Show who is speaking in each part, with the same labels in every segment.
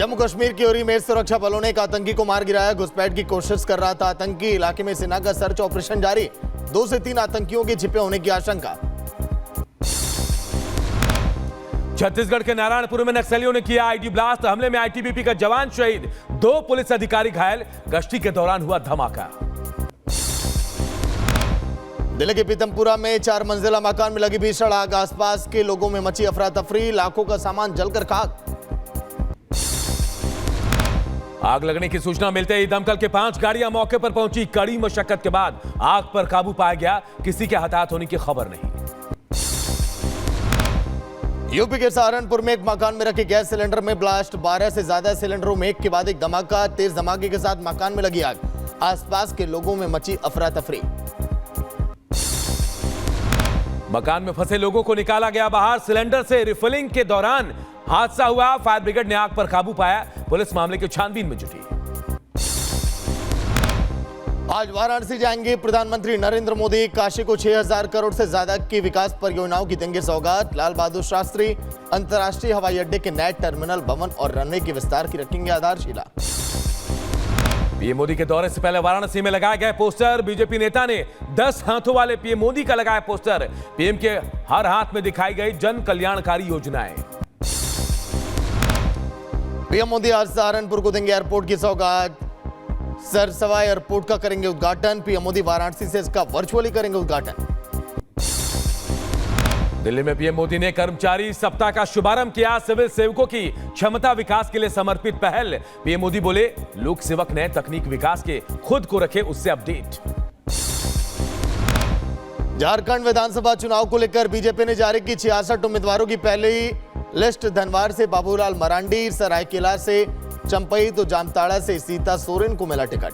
Speaker 1: जम्मू कश्मीर की उरी में सुरक्षा बलों ने एक आतंकी को मार गिराया। घुसपैठ की कोशिश कर रहा था आतंकी। इलाके में सेना का सर्च ऑपरेशन जारी। 2 से 3 आतंकियों के छिपे होने की आशंका।
Speaker 2: छत्तीसगढ़ के नारायणपुर में नक्सलियों ने किया आईडी ब्लास्ट। हमले में आईटीबीपी का जवान शहीद, 2 पुलिस अधिकारी घायल। गश्ती के दौरान हुआ धमाका।
Speaker 1: दिल्ली के पीतमपुरा में 4 मंजिला मकान में लगी भीषण आग। आसपास के लोगों में मची अफरा तफरी। लाखों का सामान जलकर खाक।
Speaker 2: आग लगने की सूचना मिलते ही दमकल के 5 गाड़ियां मौके पर पहुंची। कड़ी मशक्कत के बाद आग पर काबू पाया गया। किसी के हताहत होने की खबर नहीं।
Speaker 1: यूपी के सहारनपुर में एक मकान में रखे गैस सिलेंडर में ब्लास्ट। 12 से ज्यादा सिलेंडरों में एक के बाद एक धमाका। तेज धमाके के साथ मकान में लगी आग। आसपास के लोगों में मची अफरा तफरी।
Speaker 2: मकान में फंसे लोगों को निकाला गया बाहर। सिलेंडर से रिफिलिंग के दौरान हादसा हुआ। फायर ब्रिगेड ने आग पर काबू पाया। पुलिस मामले की छानबीन में जुटी।
Speaker 1: आज वाराणसी जाएंगे प्रधानमंत्री नरेंद्र मोदी। काशी को 6000 करोड़ से ज्यादा की विकास परियोजनाओं की देंगे सौगात। लाल बहादुर शास्त्री अंतर्राष्ट्रीय हवाई अड्डे के नए टर्मिनल भवन और रनवे के विस्तार की रखेंगे आधारशिला।
Speaker 2: पीएम मोदी के दौरे से पहले वाराणसी में लगाए गए पोस्टर। बीजेपी नेता ने 10 हाथों वाले पीएम मोदी का लगाया पोस्टर। पीएम के हर हाथ में दिखाई गई जन कल्याणकारी योजनाएं।
Speaker 1: पीएम मोदी आज सहारनपुर को देंगे एयरपोर्ट की सौगात। सरसवा एयरपोर्ट का करेंगे उद्घाटन। पीएम मोदी वाराणसी से इसका वर्चुअली करेंगे उद्घाटन।
Speaker 2: दिल्ली में पीएम मोदी ने कर्मचारी सप्ताह का शुभारंभ किया। सिविल सेवकों की क्षमता विकास के लिए समर्पित पहल। पीएम मोदी बोले, लोक सेवक ने तकनीक विकास के खुद को रखे उससे अपडेट।
Speaker 1: झारखंड विधानसभा चुनाव को लेकर बीजेपी ने जारी की 66 उम्मीदवारों की पहली लिस्ट। धनवार से बाबूलाल मरांडी, सरायकेला से चंपई तो जामताड़ा से सीता सोरेन को मिला टिकट।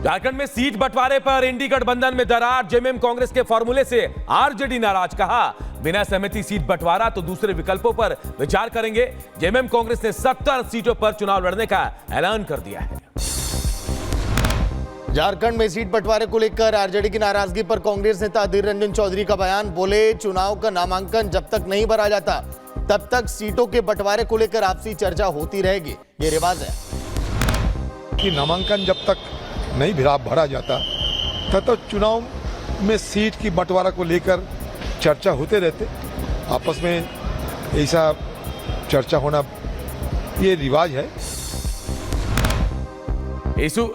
Speaker 2: झारखंड में सीट बंटवारे पर इंडी गठबंधन में दरार। जेएमएम कांग्रेस के फॉर्मूले से आरजेडी नाराज। कहा, बिना सहमति सीट बंटवारा तो दूसरे विकल्पों पर विचार करेंगे। जेएमएम कांग्रेस ने 70 सीटों पर चुनाव लड़ने का ऐलान कर दिया है।
Speaker 1: झारखंड में सीट बंटवारे को लेकर आरजेडी की नाराजगी पर कांग्रेस नेता अधीर रंजन चौधरी का बयान। बोले, चुनाव का नामांकन जब तक नहीं भरा जाता तब तक सीटों के बंटवारे को लेकर आपसी चर्चा होती रहेगी। ये रिवाज है
Speaker 3: कि नामांकन जब तक नहीं भरा जाता तब तक चुनाव में सीट की बंटवारा को लेकर चर्चा होते रहते। आपस में ऐसा चर्चा होना ये रिवाज है।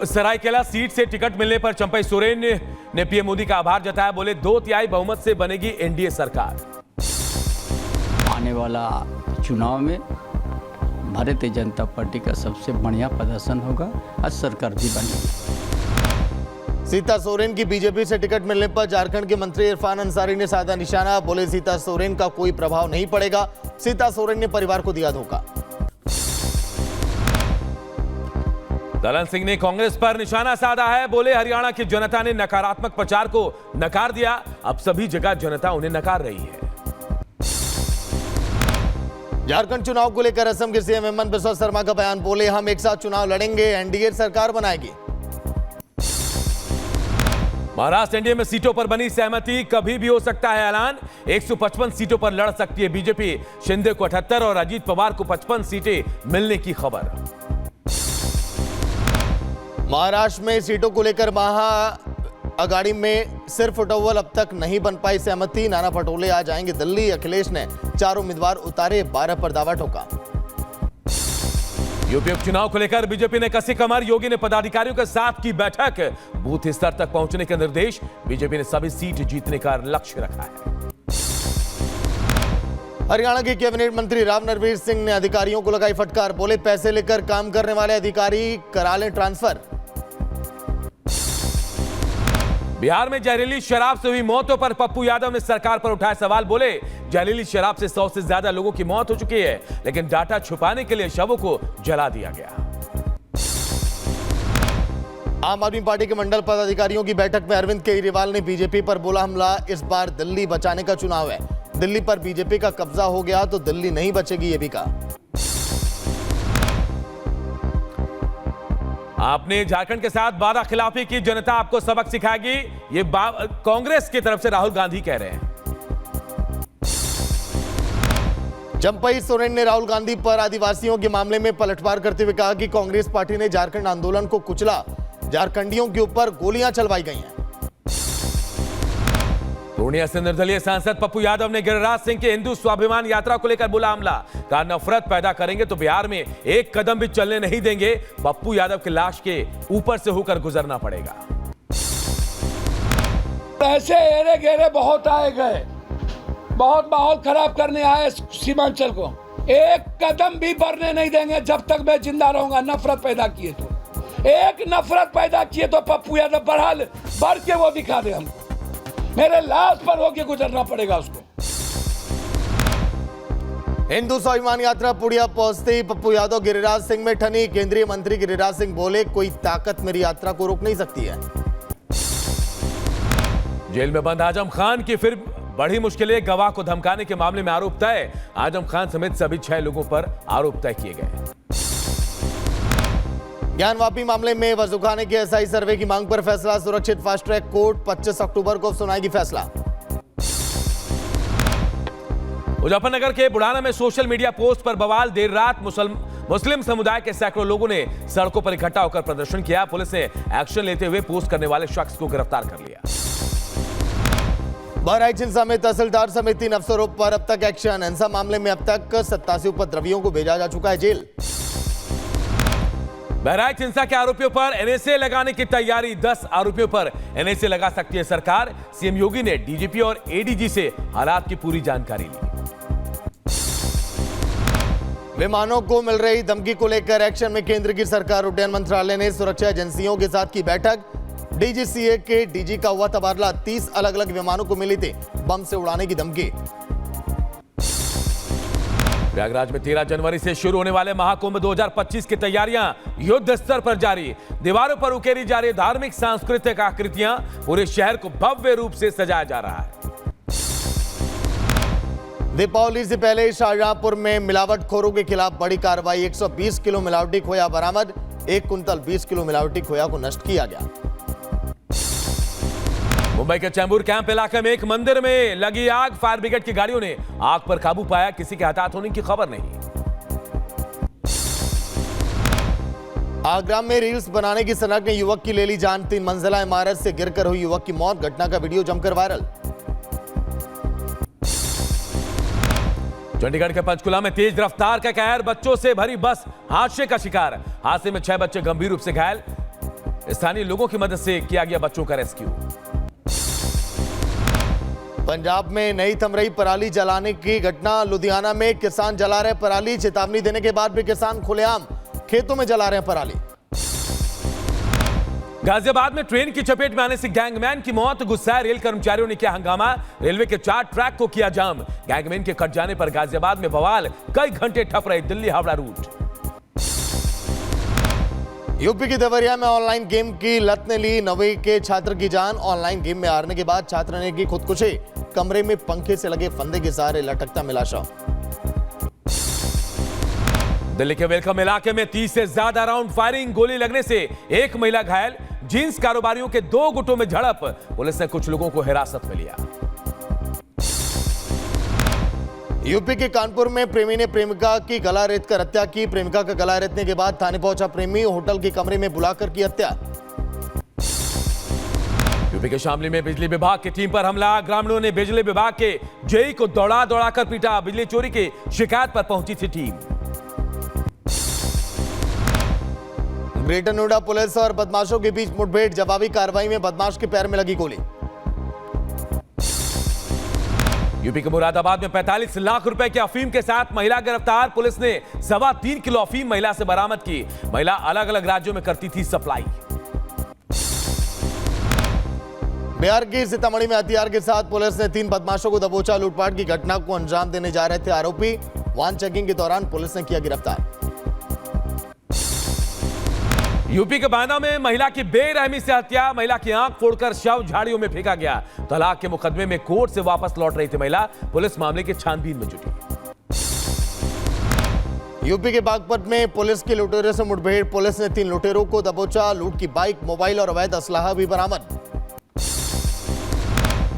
Speaker 2: सरायकेला सीट से टिकट मिलने पर चंपई सोरेन ने पीएम मोदी का आभार जताया। बोले, 2/3 बहुमत से बनेगी एनडीए सरकार।
Speaker 4: आने वाला चुनाव में भारतीय जनता पार्टी का सबसे बढ़िया प्रदर्शन होगा और सरकार भी बनेगी।
Speaker 1: सीता सोरेन की बीजेपी से टिकट मिलने पर झारखंड के मंत्री इरफान अंसारी ने साधा निशाना। बोले, सीता सोरेन का कोई प्रभाव नहीं पड़ेगा। सीता सोरेन ने परिवार को दिया धोखा।
Speaker 2: दलन सिंह ने कांग्रेस पर निशाना साधा है। बोले, हरियाणा की जनता ने नकारात्मक प्रचार को नकार दिया। अब सभी जगह जनता उन्हें नकार रही है।
Speaker 1: झारखंड चुनाव को लेकर असम के सीएम हेमंत बिस्वा शर्मा का बयान। बोले, हम एक साथ चुनाव लड़ेंगे, एनडीए सरकार बनाएगी।
Speaker 2: महाराष्ट्र एनडीए में सीटों पर बनी सहमति। कभी भी हो सकता है ऐलान। 155 सीटों पर लड़ सकती है बीजेपी। शिंदे को 78 और अजीत पवार को 55 सीटें मिलने की खबर।
Speaker 1: महाराष्ट्र में सीटों को लेकर महाअघाड़ी में सिर्फ उटव्वल अब तक नहीं बन पाई सहमति। नाना पटोले आज आएंगे दिल्ली। अखिलेश ने 4 उम्मीदवार उतारे, 12 पर दावा ठोका।
Speaker 2: यूपी उपचुनाव को लेकर बीजेपी ने कसी कमर। योगी ने पदाधिकारियों के साथ की बैठक। बूथ स्तर तक पहुंचने के निर्देश। बीजेपी ने सभी सीट जीतने का लक्ष्य रखा है।
Speaker 1: हरियाणा के कैबिनेट मंत्री राव नरवीर सिंह ने अधिकारियों को लगाई फटकार। बोले, पैसे लेकर काम करने वाले अधिकारी करा लें ट्रांसफर।
Speaker 2: बिहार में जहरीली शराब से हुई मौतों पर पप्पू यादव ने सरकार पर उठाए सवाल। बोले, जहरीली शराब से 100 से ज्यादा लोगों की मौत हो चुकी है, लेकिन डाटा छुपाने के लिए शवों को जला दिया गया। आम आदमी पार्टी के मंडल पदाधिकारियों की बैठक में अरविंद केजरीवाल ने बीजेपी पर बोला हमला। इस बार दिल्ली बचाने का चुनाव है। दिल्ली पर बीजेपी का कब्जा हो गया तो दिल्ली नहीं बचेगी, ये भी कहा। आपने झारखंड के साथ वादा खिलाफी की, जनता आपको सबक सिखाएगी, ये कांग्रेस की तरफ से राहुल गांधी कह रहे हैं।
Speaker 1: चंपई सोरेन ने राहुल गांधी पर आदिवासियों के मामले में पलटवार करते हुए कहा कि कांग्रेस पार्टी ने झारखंड आंदोलन को कुचला, झारखंडियों के ऊपर गोलियां चलवाई गई हैं।
Speaker 2: पूर्णिया से निर्दलीय सांसद पप्पू यादव ने गिरिराज सिंह के हिंदू स्वाभिमान यात्रा को लेकर बोला हमला, कहा नफरत पैदा करेंगे तो बिहार में एक कदम भी चलने नहीं देंगे, पप्पू यादव की लाश के ऊपर से होकर गुजरना पड़ेगा।
Speaker 5: ऐसे एरे गेरे बहुत आए गए, बहुत माहौल खराब करने आए सीमांचल को, एक कदम भी बढ़ने नहीं देंगे जब तक मैं जिंदा रहूंगा। नफरत पैदा किए तो, एक नफरत पैदा किए तो पप्पू यादव बढ़ के वो दिखा दे हमको, मेरे लाश पर होके गुजरना पड़ेगा उसको।
Speaker 1: हिंदू स्वाभिमान यात्रा पुड़िया पहुंचते ही पप्पू यादव गिरिराज सिंह में ठनी। केंद्रीय मंत्री गिरिराज सिंह बोले, कोई ताकत मेरी यात्रा को रोक नहीं सकती है।
Speaker 2: जेल में बंद आजम खान की फिर बड़ी मुश्किलें, गवाह को धमकाने के मामले में आरोप तय। आजम खान समेत सभी 6 लोगों पर आरोप तय किए गए।
Speaker 1: ज्ञानवापी मामले में वजूखाने के एसआई सर्वे की मांग पर फैसला, सुरक्षित फास्ट ट्रैक कोर्ट 25 अक्टूबर को सुनाएगी फैसला।
Speaker 2: मुजफ्फरनगर के बुढ़ाना में सोशल मीडिया पोस्ट पर बवाल, देर रात मुस्लिम समुदाय के सैकड़ों लोगों ने सड़कों पर इकट्ठा होकर प्रदर्शन किया। पुलिस ने एक्शन लेते हुए पोस्ट करने वाले शख्स को गिरफ्तार कर लिया।
Speaker 1: बहराइच हिंसा में तहसीलदार समेत 3 अफसरों पर अब तक एक्शन। हिंसा मामले में अब तक 87 उपद्रवियों को भेजा जा चुका है जेल।
Speaker 2: बहराइच हिंसा के आरोपियों पर एनएसए लगाने की तैयारी, 10 आरोपियों पर एनएसए लगा सकती है सरकार। सीएम योगी ने डीजीपी और एडीजी से हालात की पूरी जानकारी ली।
Speaker 1: विमानों को मिल रही धमकी को लेकर एक्शन में केंद्र की सरकार। उड्डयन मंत्रालय ने सुरक्षा एजेंसियों के साथ की बैठक। डीजीसीए के डीजी का हुआ तबादला, 30 अलग अलग विमानों को मिली थी बम से उड़ाने की धमकी।
Speaker 2: प्रयागराज में 13 जनवरी से शुरू होने वाले महाकुंभ 2025 की तैयारियां युद्ध स्तर पर जारी। दीवारों पर उकेरी जा रही धार्मिक सांस्कृतिक आकृतियां, पूरे शहर को भव्य रूप से सजाया जा रहा है।
Speaker 1: दीपावली से पहले शाहजहांपुर में मिलावटखोरों के खिलाफ बड़ी कार्रवाई, 120 किलो मिलावटी खोया बरामद, 1 कुंतल 20 किलो मिलावटी खोया को नष्ट किया गया।
Speaker 2: मुंबई के चैंबूर कैंप इलाके में एक मंदिर में लगी आग, फायर ब्रिगेड की गाड़ियों ने आग पर काबू पाया, किसी के हताहत होने की खबर नहीं।
Speaker 1: आगरा में रील्स बनाने की सनक ने युवक की ले ली जान, 3 मंजिला इमारत से गिरकर हुई युवक की मौत, घटना का वीडियो जमकर वायरल।
Speaker 2: चंडीगढ़ के पंचकुला में तेज रफ्तार का कहर, बच्चों से भरी बस हादसे का शिकार। हादसे में 6 बच्चे गंभीर रूप से घायल, स्थानीय लोगों की मदद से किया गया बच्चों का रेस्क्यू।
Speaker 1: पंजाब में नहीं थम रही पराली जलाने की घटना, लुधियाना में किसान जला रहे पराली, चेतावनी देने के बाद भी किसान खुलेआम खेतों में जला रहे हैं पराली।
Speaker 2: गाजियाबाद में ट्रेन की चपेट में आने से गैंगमैन की मौत, गुस्साए रेल कर्मचारियों ने किया हंगामा, रेलवे के 4 ट्रैक को किया जाम। गैंगमैन के कट जाने पर गाजियाबाद में बवाल, कई घंटे ठप रही दिल्ली हावड़ा रूट।
Speaker 1: यूपी की देवरिया में ऑनलाइन गेम की लत ने ली 9वीं के छात्र की जान, ऑनलाइन गेम में हारने के बाद छात्र ने की खुदकुशी, कमरे में पंखे से लगे फंदे के सहारे लटकता मिला शव।
Speaker 2: दिल्ली के वेलकम इलाके में 30 से ज्यादा राउंड फायरिंग, गोली लगने से एक महिला घायल, जींस कारोबारियों के 2 गुटों में झड़प, पुलिस ने कुछ लोगों को हिरासत में लिया।
Speaker 1: यूपी के कानपुर में प्रेमी ने प्रेमिका की गला रेतकर हत्या की, प्रेमिका का गला रेतने के बाद थाने पहुंचा प्रेमी, होटल के कमरे में बुलाकर की हत्या।
Speaker 2: यूपी के शामली में बिजली विभाग की टीम पर हमला, ग्रामीणों ने बिजली विभाग के जेई को दौड़ा दौड़ाकर पीटा, बिजली चोरी की शिकायत पर पहुंची थी टीम।
Speaker 1: ग्रेटर नोएडा पुलिस और बदमाशों के बीच मुठभेड़, जवाबी कार्रवाई में बदमाश के पैर में लगी गोली।
Speaker 2: यूपी के मुरादाबाद में 45 लाख रुपए की अफीम के साथ महिला गिरफ्तार, पुलिस ने 3.25 किलो अफीम महिला से बरामद की। महिला अलग अलग राज्यों में करती थी सप्लाई।
Speaker 1: बिहार की सीतामढ़ी में हथियार के साथ पुलिस ने 3 बदमाशों को दबोचा, लूटपाट की घटना को अंजाम देने जा रहे थे आरोपी, वाहन चेकिंग के दौरान पुलिस ने किया गिरफ्तार।
Speaker 2: यूपी के बांदा में महिला की बेरहमी से हत्या, महिला की आंख फोड़कर शव झाड़ियों में फेंका गया। तलाक के मुकदमे में कोर्ट से वापस लौट रही थी महिला, पुलिस मामले की छानबीन में जुटी।
Speaker 1: यूपी के बागपत में पुलिस की लुटेरों से मुठभेड़, पुलिस ने 3 लुटेरों को दबोचा, लूट की बाइक, मोबाइल और अवैध असलाहा भी बरामद।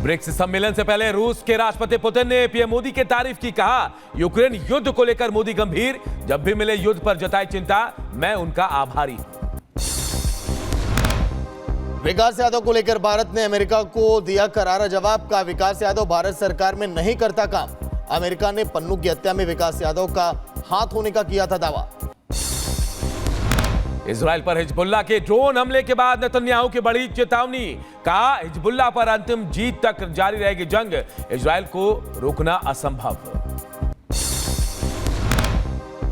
Speaker 2: ब्रिक्स सम्मेलन से पहले रूस के राष्ट्रपति पुतिन ने पीएम मोदी की तारीफ की, कहा यूक्रेन युद्ध को लेकर मोदी गंभीर, जब भी मिले युद्ध पर जताई चिंता, मैं उनका आभारी हूं।
Speaker 1: विकास यादव को लेकर भारत ने अमेरिका को दिया करारा जवाब, का विकास यादव भारत सरकार में नहीं करता काम। अमेरिका ने पन्नू की हत्या में विकास यादव का हाथ होने का किया था दावा।
Speaker 2: इजराइल पर हिजबुल्लाह के ड्रोन हमले के बाद नेतन्याहू की बड़ी चेतावनी, कहा हिजबुल्लाह पर अंतिम जीत तक जारी रहेगी जंग, इजराइल को रोकना असंभव।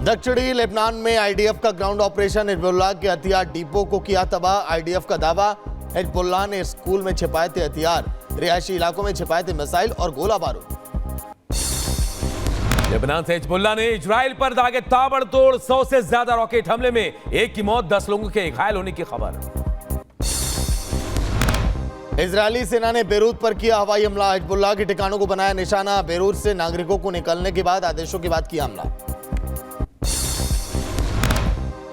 Speaker 1: दक्षिणी लेबनान में आईडीएफ का ग्राउंड ऑपरेशन, हिजबुल्लाह के हथियार डिपो को किया तबाह। आईडीएफ का दावा, हिजबुल्लाह ने स्कूल में छिपाए थे हथियार, रिहायशी इलाकों में छिपाए थे मिसाइल और गोला बारूद।
Speaker 2: लेबनान से हिजबुल्लाह ने इजराइल पर दागे ताबड़तोड़ 100 से ज्यादा रॉकेट हमले में 1 की मौत, 10 लोगों के घायल होने की खबर।
Speaker 1: इजरायली सेना ने बेरूत पर किया हवाई हमला, हिजबुल्लाह के ठिकानों को बनाया निशाना। बेरूत से नागरिकों को निकलने के बाद आदेशों के बाद किया हमला।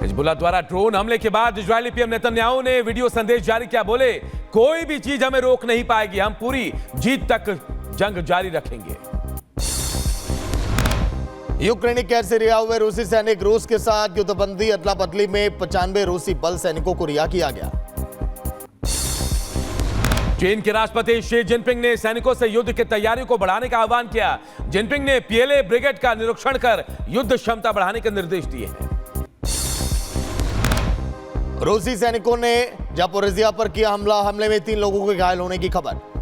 Speaker 2: हिजबुल्लाह द्वारा ड्रोन हमले के बाद इजरायली पीएम नेतन्याहू ने वीडियो संदेश जारी किया, बोले कोई भी चीज हमें रोक नहीं पाएगी, हम पूरी जीत तक जंग जारी रखेंगे।
Speaker 1: यूक्रेनी कैद से रिहा हुए रूसी सैनिक, रूस के साथ युद्धबंदी, अदला बदली में 95 रूसी बल सैनिकों को रिहा किया गया।
Speaker 2: चीन के राष्ट्रपति शी जिनपिंग ने सैनिकों से युद्ध की तैयारियों को बढ़ाने का आह्वान किया। जिनपिंग ने पीएलए ब्रिगेड का निरीक्षण कर युद्ध क्षमता बढ़ाने के निर्देश दिए हैं।
Speaker 1: रूसी सैनिकों ने जापोरिजिया पर किया हमला, हमले में 3 लोगों के घायल होने की खबर।